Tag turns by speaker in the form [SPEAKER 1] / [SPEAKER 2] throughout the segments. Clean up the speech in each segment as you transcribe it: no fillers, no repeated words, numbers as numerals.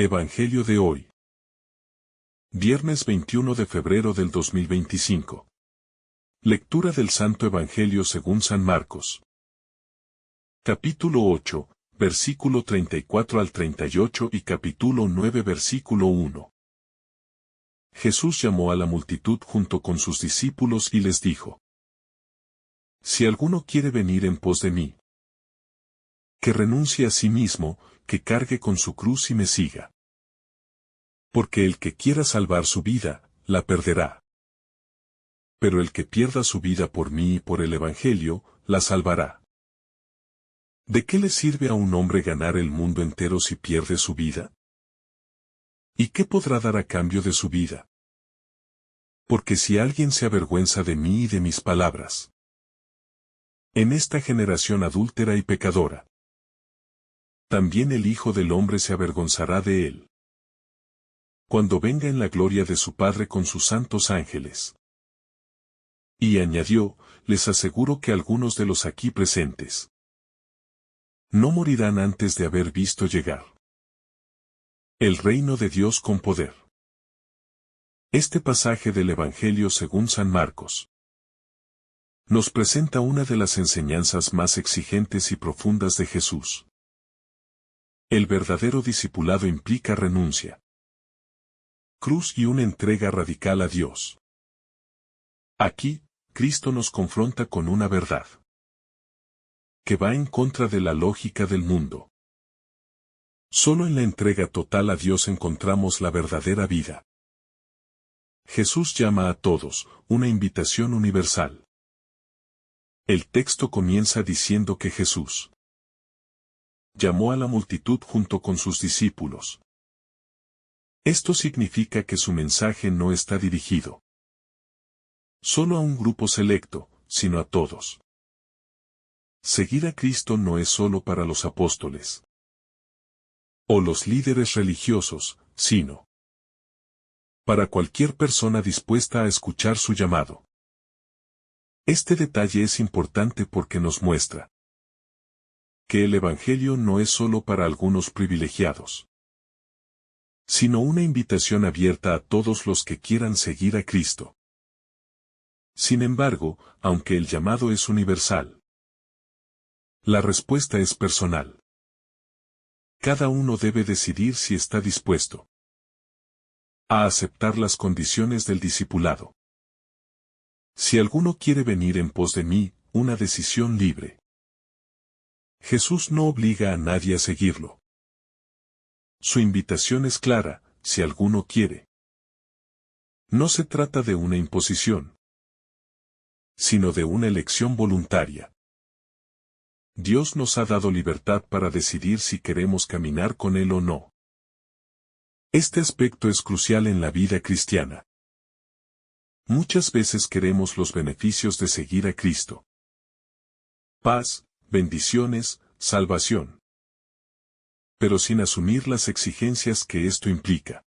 [SPEAKER 1] Evangelio de hoy. Viernes 21 de febrero del 2025. Lectura del Santo Evangelio según San Marcos. Capítulo 8, versículo 34 al 38 y capítulo 9 versículo 1. Jesús llamó a la multitud junto con sus discípulos y les dijo: Si alguno quiere venir en pos de mí, que renuncie a sí mismo, que cargue con su cruz y me siga. Porque el que quiera salvar su vida, la perderá. Pero el que pierda su vida por mí y por el Evangelio, la salvará. ¿De qué le sirve a un hombre ganar el mundo entero si pierde su vida? ¿Y qué podrá dar a cambio de su vida? Porque si alguien se avergüenza de mí y de mis palabras, en esta generación adúltera y pecadora, también el Hijo del Hombre se avergonzará de él, cuando venga en la gloria de su Padre con sus santos ángeles. Y añadió: les aseguro que algunos de los aquí presentes no morirán antes de haber visto llegar el reino de Dios con poder. Este pasaje del Evangelio según San Marcos nos presenta una de las enseñanzas más exigentes y profundas de Jesús. El verdadero discipulado implica renuncia, cruz y una entrega radical a Dios. Aquí, Cristo nos confronta con una verdad que va en contra de la lógica del mundo. Solo en la entrega total a Dios encontramos la verdadera vida. Jesús llama a todos, una invitación universal. El texto comienza diciendo que Jesús llamó a la multitud junto con sus discípulos. Esto significa que su mensaje no está dirigido solo a un grupo selecto, sino a todos. Seguir a Cristo no es solo para los apóstoles o los líderes religiosos, sino para cualquier persona dispuesta a escuchar su llamado. Este detalle es importante porque nos muestra que el Evangelio no es solo para algunos privilegiados, sino una invitación abierta a todos los que quieran seguir a Cristo. Sin embargo, aunque el llamado es universal, la respuesta es personal. Cada uno debe decidir si está dispuesto a aceptar las condiciones del discipulado. Si alguno quiere venir en pos de mí, una decisión libre. Jesús no obliga a nadie a seguirlo. Su invitación es clara: si alguno quiere. No se trata de una imposición, sino de una elección voluntaria. Dios nos ha dado libertad para decidir si queremos caminar con Él o no. Este aspecto es crucial en la vida cristiana. Muchas veces queremos los beneficios de seguir a Cristo: paz, bendiciones, salvación, pero sin asumir las exigencias que esto implica.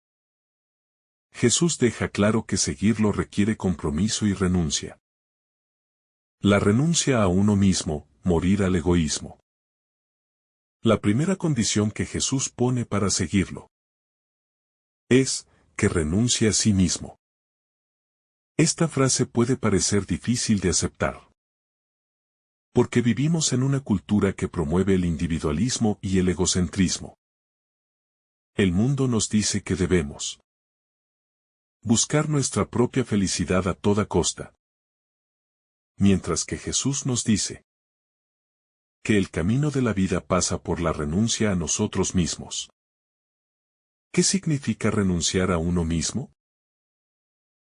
[SPEAKER 1] Jesús deja claro que seguirlo requiere compromiso y renuncia. La renuncia a uno mismo, morir al egoísmo. La primera condición que Jesús pone para seguirlo es que renuncie a sí mismo. Esta frase puede parecer difícil de aceptar, porque vivimos en una cultura que promueve el individualismo y el egocentrismo. El mundo nos dice que debemos buscar nuestra propia felicidad a toda costa, mientras que Jesús nos dice que el camino de la vida pasa por la renuncia a nosotros mismos. ¿Qué significa renunciar a uno mismo?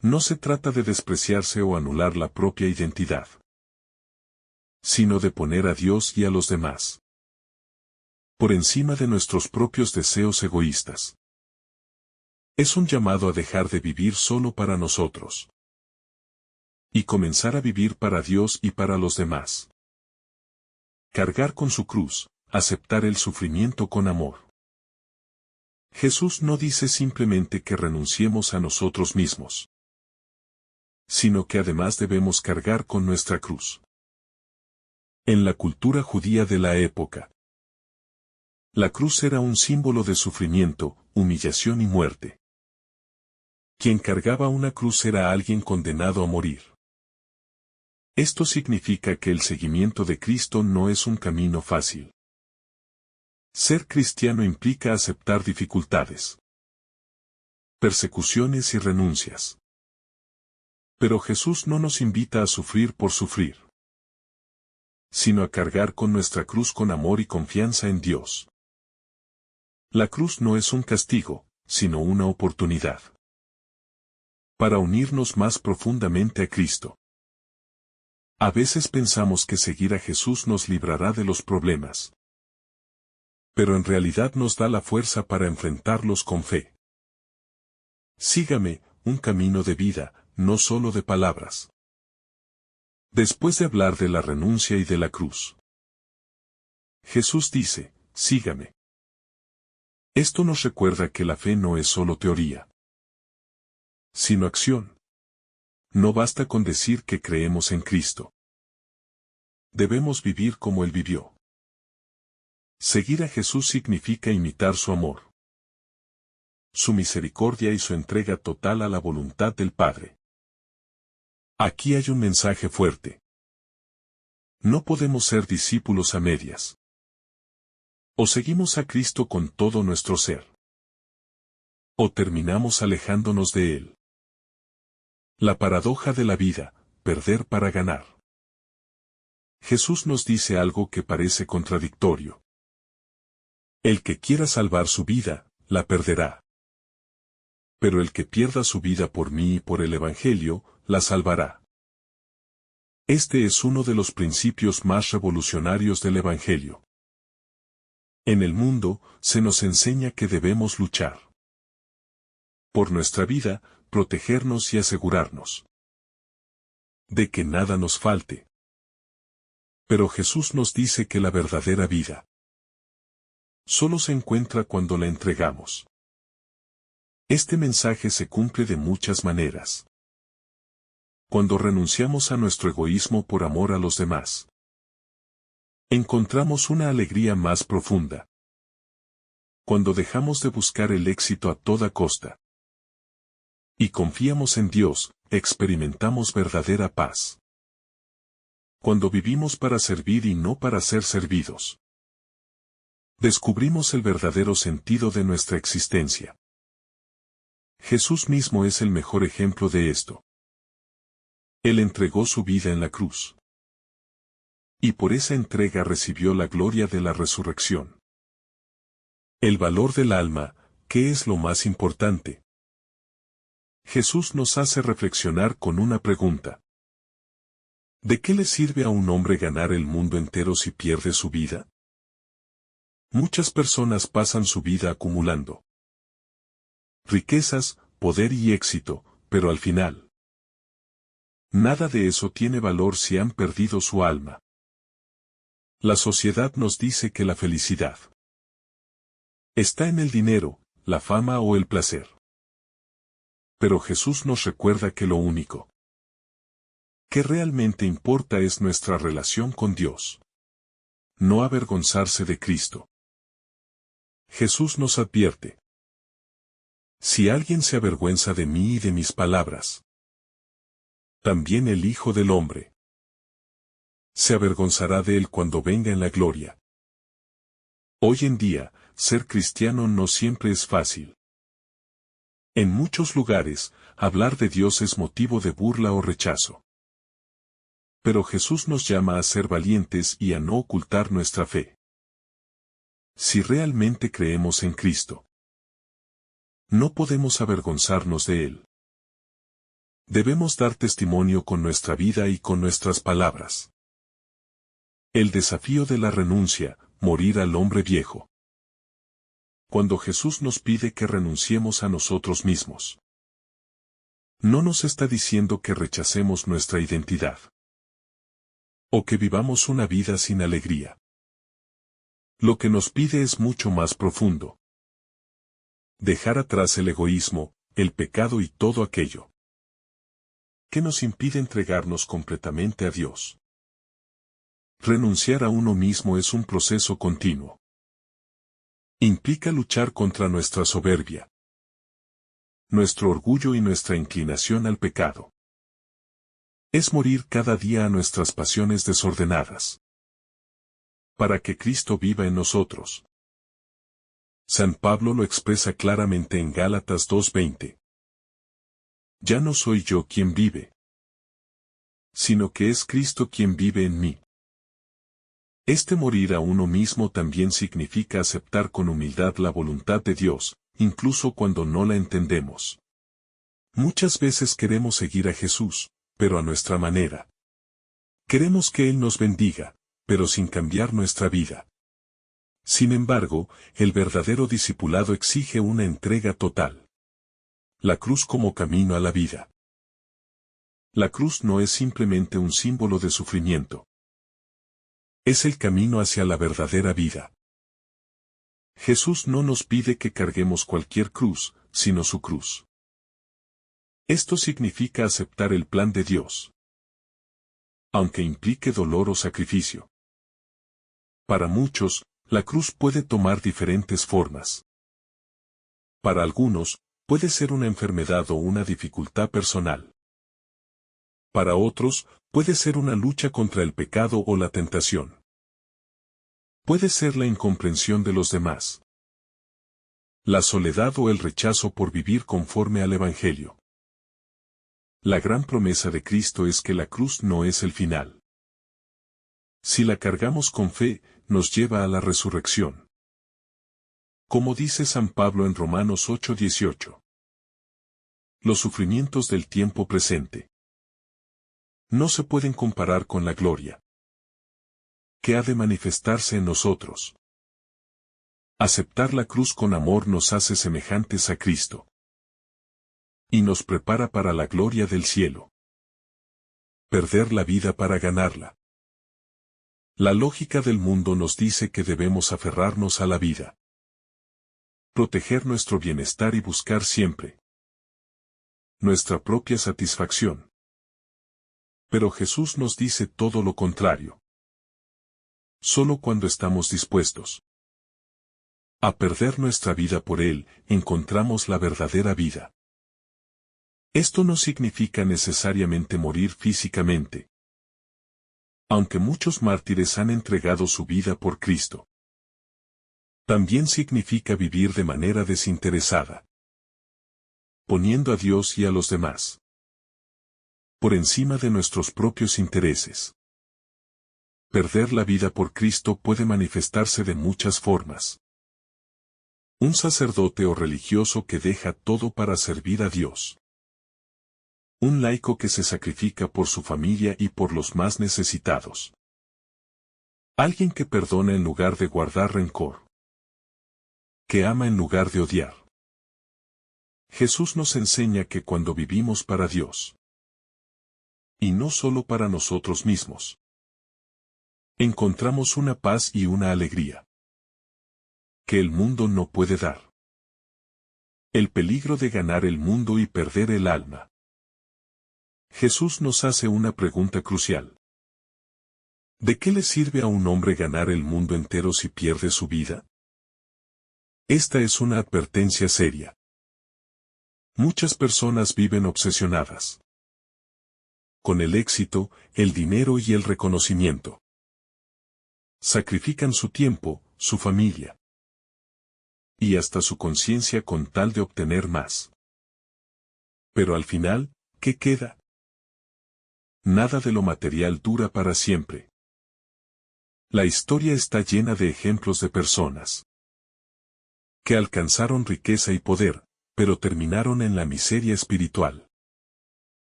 [SPEAKER 1] No se trata de despreciarse o anular la propia identidad, sino de poner a Dios y a los demás por encima de nuestros propios deseos egoístas. Es un llamado a dejar de vivir solo para nosotros y comenzar a vivir para Dios y para los demás. Cargar con su cruz, aceptar el sufrimiento con amor. Jesús no dice simplemente que renunciemos a nosotros mismos, sino que además debemos cargar con nuestra cruz. En la cultura judía de la época, La cruz era un símbolo de sufrimiento, humillación y muerte. Quien cargaba una cruz era alguien condenado a morir. Esto significa que el seguimiento de Cristo no es un camino fácil. Ser cristiano implica aceptar dificultades, persecuciones y renuncias. Pero Jesús no nos invita a sufrir por sufrir, sino a cargar con nuestra cruz con amor y confianza en Dios. La cruz no es un castigo, sino una oportunidad para unirnos más profundamente a Cristo. A veces pensamos que seguir a Jesús nos librará de los problemas, pero en realidad nos da la fuerza para enfrentarlos con fe. Sígame, un camino de vida, no solo de palabras. Después de hablar de la renuncia y de la cruz, Jesús dice, sígame. Esto nos recuerda que la fe no es solo teoría, sino acción. No basta con decir que creemos en Cristo. Debemos vivir como Él vivió. Seguir a Jesús significa imitar su amor, su misericordia y su entrega total a la voluntad del Padre. Aquí hay un mensaje fuerte. No podemos ser discípulos a medias. O seguimos a Cristo con todo nuestro ser, o terminamos alejándonos de Él. La paradoja de la vida, perder para ganar. Jesús nos dice algo que parece contradictorio. El que quiera salvar su vida, la perderá. Pero el que pierda su vida por mí y por el Evangelio, la salvará. Este es uno de los principios más revolucionarios del Evangelio. En el mundo, se nos enseña que debemos luchar por nuestra vida, protegernos y asegurarnos de que nada nos falte. Pero Jesús nos dice que la verdadera vida solo se encuentra cuando la entregamos. Este mensaje se cumple de muchas maneras. Cuando renunciamos a nuestro egoísmo por amor a los demás, encontramos una alegría más profunda. Cuando dejamos de buscar el éxito a toda costa y confiamos en Dios, experimentamos verdadera paz. Cuando vivimos para servir y no para ser servidos, descubrimos el verdadero sentido de nuestra existencia. Jesús mismo es el mejor ejemplo de esto. Él entregó su vida en la cruz, y por esa entrega recibió la gloria de la resurrección. El valor del alma, ¿qué es lo más importante? Jesús nos hace reflexionar con una pregunta. ¿De qué le sirve a un hombre ganar el mundo entero si pierde su vida? Muchas personas pasan su vida acumulando riquezas, poder y éxito, pero al final, nada de eso tiene valor si han perdido su alma. La sociedad nos dice que la felicidad está en el dinero, la fama o el placer. Pero Jesús nos recuerda que lo único que realmente importa es nuestra relación con Dios. No avergonzarse de Cristo. Jesús nos advierte: si alguien se avergüenza de mí y de mis palabras, también el Hijo del Hombre se avergonzará de él cuando venga en la gloria. Hoy en día, ser cristiano no siempre es fácil. En muchos lugares, hablar de Dios es motivo de burla o rechazo. Pero Jesús nos llama a ser valientes y a no ocultar nuestra fe. Si realmente creemos en Cristo, no podemos avergonzarnos de Él. Debemos dar testimonio con nuestra vida y con nuestras palabras. El desafío de la renuncia, morir al hombre viejo. Cuando Jesús nos pide que renunciemos a nosotros mismos, no nos está diciendo que rechacemos nuestra identidad, o que vivamos una vida sin alegría. Lo que nos pide es mucho más profundo. Dejar atrás el egoísmo, el pecado y todo aquello que nos impide entregarnos completamente a Dios. Renunciar a uno mismo es un proceso continuo. Implica luchar contra nuestra soberbia, nuestro orgullo y nuestra inclinación al pecado. Es morir cada día a nuestras pasiones desordenadas, para que Cristo viva en nosotros. San Pablo lo expresa claramente en Gálatas 2:20. Ya no soy yo quien vive, sino que es Cristo quien vive en mí. Este morir a uno mismo también significa aceptar con humildad la voluntad de Dios, incluso cuando no la entendemos. Muchas veces queremos seguir a Jesús, pero a nuestra manera. Queremos que Él nos bendiga, pero sin cambiar nuestra vida. Sin embargo, el verdadero discipulado exige una entrega total. La cruz como camino a la vida. La cruz no es simplemente un símbolo de sufrimiento. Es el camino hacia la verdadera vida. Jesús no nos pide que carguemos cualquier cruz, sino su cruz. Esto significa aceptar el plan de Dios, aunque implique dolor o sacrificio. Para muchos, la cruz puede tomar diferentes formas. Para algunos, puede ser una enfermedad o una dificultad personal. Para otros, puede ser una lucha contra el pecado o la tentación. Puede ser la incomprensión de los demás, la soledad o el rechazo por vivir conforme al Evangelio. La gran promesa de Cristo es que la cruz no es el final. Si la cargamos con fe, nos lleva a la resurrección. Como dice San Pablo en Romanos 8:18. Los sufrimientos del tiempo presente no se pueden comparar con la gloria que ha de manifestarse en nosotros. Aceptar la cruz con amor nos hace semejantes a Cristo y nos prepara para la gloria del cielo. Perder la vida para ganarla. La lógica del mundo nos dice que debemos aferrarnos a la vida, proteger nuestro bienestar y buscar siempre nuestra propia satisfacción. Pero Jesús nos dice todo lo contrario. Solo cuando estamos dispuestos a perder nuestra vida por Él, encontramos la verdadera vida. Esto no significa necesariamente morir físicamente, aunque muchos mártires han entregado su vida por Cristo. También significa vivir de manera desinteresada, poniendo a Dios y a los demás por encima de nuestros propios intereses. Perder la vida por Cristo puede manifestarse de muchas formas. Un sacerdote o religioso que deja todo para servir a Dios. Un laico que se sacrifica por su familia y por los más necesitados. Alguien que perdona en lugar de guardar rencor. Que ama en lugar de odiar. Jesús nos enseña que cuando vivimos para Dios, y no solo para nosotros mismos, encontramos una paz y una alegría que el mundo no puede dar. El peligro de ganar el mundo y perder el alma. Jesús nos hace una pregunta crucial. ¿De qué le sirve a un hombre ganar el mundo entero si pierde su vida? Esta es una advertencia seria. Muchas personas viven obsesionadas con el éxito, el dinero y el reconocimiento. Sacrifican su tiempo, su familia y hasta su conciencia con tal de obtener más. Pero al final, ¿qué queda? Nada de lo material dura para siempre. La historia está llena de ejemplos de personas que alcanzaron riqueza y poder, pero terminaron en la miseria espiritual.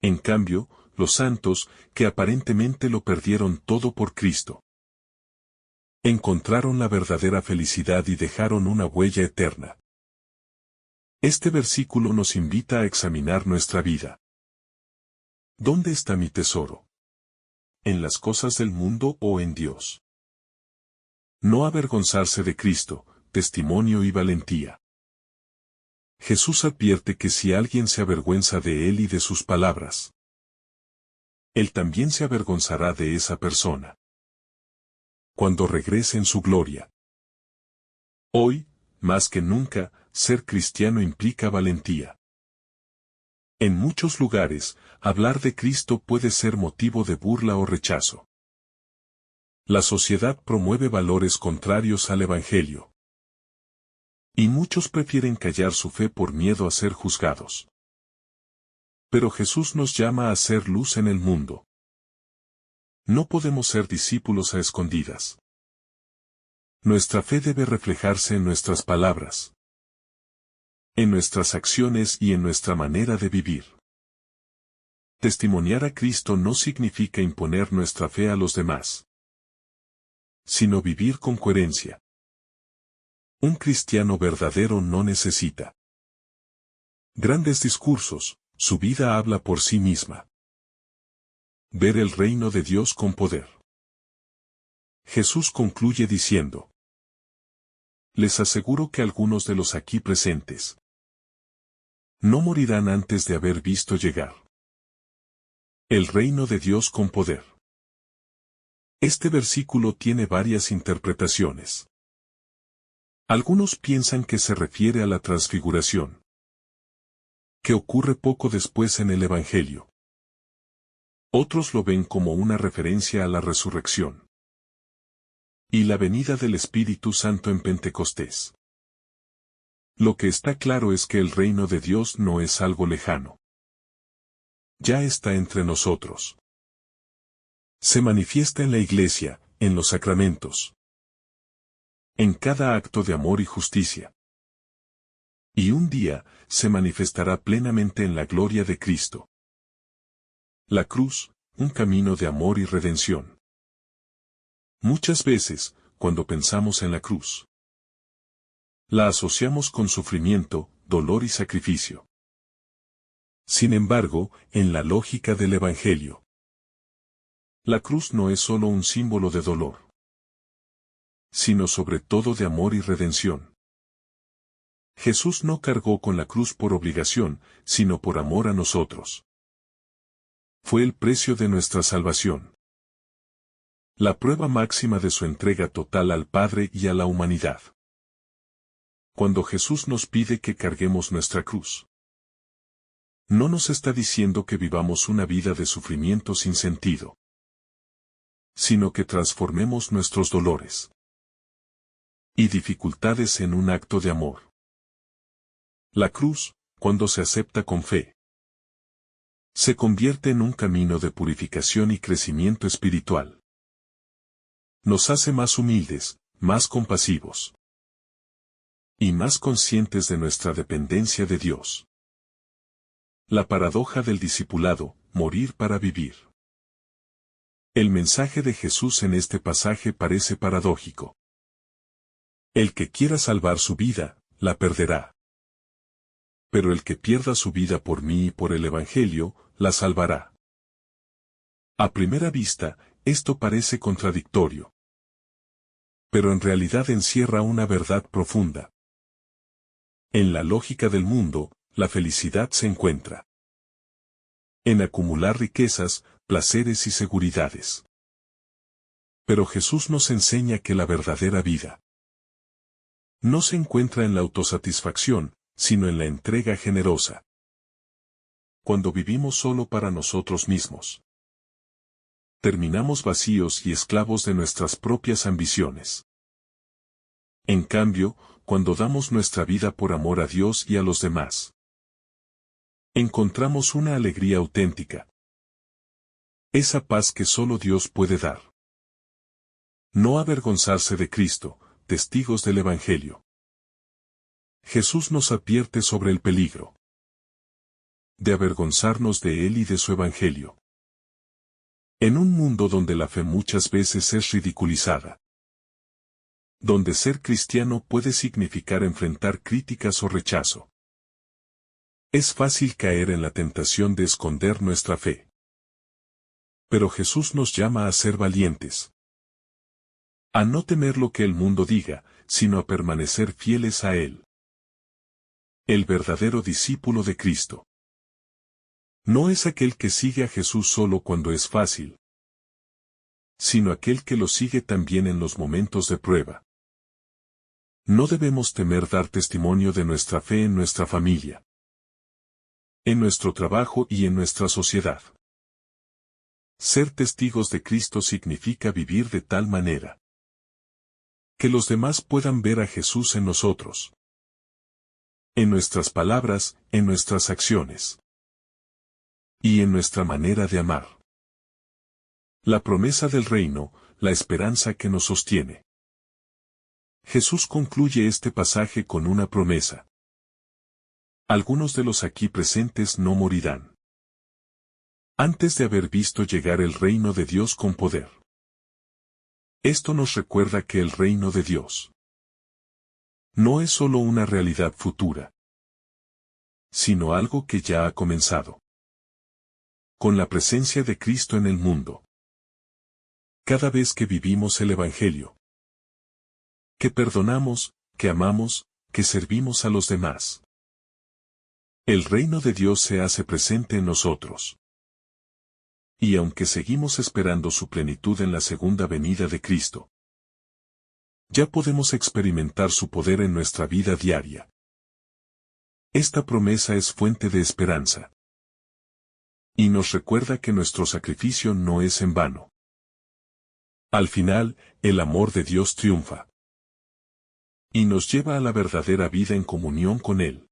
[SPEAKER 1] En cambio, los santos, que aparentemente lo perdieron todo por Cristo, encontraron la verdadera felicidad y dejaron una huella eterna. Este versículo nos invita a examinar nuestra vida. ¿Dónde está mi tesoro? ¿En las cosas del mundo o en Dios? No avergonzarse de Cristo, testimonio y valentía. Jesús advierte que si alguien se avergüenza de Él y de sus palabras, Él también se avergonzará de esa persona cuando regrese en su gloria. Hoy, más que nunca, ser cristiano implica valentía. En muchos lugares, hablar de Cristo puede ser motivo de burla o rechazo. La sociedad promueve valores contrarios al Evangelio. Y muchos prefieren callar su fe por miedo a ser juzgados. Pero Jesús nos llama a ser luz en el mundo. No podemos ser discípulos a escondidas. Nuestra fe debe reflejarse en nuestras palabras, en nuestras acciones y en nuestra manera de vivir. Testimoniar a Cristo no significa imponer nuestra fe a los demás, sino vivir con coherencia. Un cristiano verdadero no necesita grandes discursos, su vida habla por sí misma. Ver el reino de Dios con poder. Jesús concluye diciendo: les aseguro que algunos de los aquí presentes no morirán antes de haber visto llegar el reino de Dios con poder. Este versículo tiene varias interpretaciones. Algunos piensan que se refiere a la transfiguración, que ocurre poco después en el Evangelio. Otros lo ven como una referencia a la resurrección y la venida del Espíritu Santo en Pentecostés. Lo que está claro es que el reino de Dios no es algo lejano. Ya está entre nosotros. Se manifiesta en la Iglesia, en los sacramentos, en cada acto de amor y justicia. Y un día, se manifestará plenamente en la gloria de Cristo. La cruz, un camino de amor y redención. Muchas veces, cuando pensamos en la cruz, la asociamos con sufrimiento, dolor y sacrificio. Sin embargo, en la lógica del Evangelio, la cruz no es solo un símbolo de dolor, sino sobre todo de amor y redención. Jesús no cargó con la cruz por obligación, sino por amor a nosotros. Fue el precio de nuestra salvación. La prueba máxima de su entrega total al Padre y a la humanidad. Cuando Jesús nos pide que carguemos nuestra cruz, no nos está diciendo que vivamos una vida de sufrimiento sin sentido, sino que transformemos nuestros dolores y dificultades en un acto de amor. La cruz, cuando se acepta con fe, se convierte en un camino de purificación y crecimiento espiritual. Nos hace más humildes, más compasivos y más conscientes de nuestra dependencia de Dios. La paradoja del discipulado, morir para vivir. El mensaje de Jesús en este pasaje parece paradójico. El que quiera salvar su vida, la perderá. Pero el que pierda su vida por mí y por el Evangelio, la salvará. A primera vista, esto parece contradictorio. Pero en realidad encierra una verdad profunda. En la lógica del mundo, la felicidad se encuentra en acumular riquezas, placeres y seguridades. Pero Jesús nos enseña que la verdadera vida no se encuentra en la autosatisfacción, sino en la entrega generosa. Cuando vivimos solo para nosotros mismos, terminamos vacíos y esclavos de nuestras propias ambiciones. En cambio, cuando damos nuestra vida por amor a Dios y a los demás, encontramos una alegría auténtica. Esa paz que solo Dios puede dar. No avergonzarse de Cristo, testigos del Evangelio. Jesús nos advierte sobre el peligro de avergonzarnos de Él y de su Evangelio. En un mundo donde la fe muchas veces es ridiculizada, donde ser cristiano puede significar enfrentar críticas o rechazo, es fácil caer en la tentación de esconder nuestra fe. Pero Jesús nos llama a ser valientes, a no temer lo que el mundo diga, sino a permanecer fieles a Él. El verdadero discípulo de Cristo no es aquel que sigue a Jesús solo cuando es fácil, sino aquel que lo sigue también en los momentos de prueba. No debemos temer dar testimonio de nuestra fe en nuestra familia, en nuestro trabajo y en nuestra sociedad. Ser testigos de Cristo significa vivir de tal manera que los demás puedan ver a Jesús en nosotros, en nuestras palabras, en nuestras acciones y en nuestra manera de amar. La promesa del reino, la esperanza que nos sostiene. Jesús concluye este pasaje con una promesa. Algunos de los aquí presentes no morirán antes de haber visto llegar el reino de Dios con poder. Esto nos recuerda que el reino de Dios no es solo una realidad futura, sino algo que ya ha comenzado. Con la presencia de Cristo en el mundo. Cada vez que vivimos el Evangelio, que perdonamos, que amamos, que servimos a los demás, el reino de Dios se hace presente en nosotros. Y aunque seguimos esperando su plenitud en la segunda venida de Cristo, ya podemos experimentar su poder en nuestra vida diaria. Esta promesa es fuente de esperanza. Y nos recuerda que nuestro sacrificio no es en vano. Al final, el amor de Dios triunfa. Y nos lleva a la verdadera vida en comunión con Él.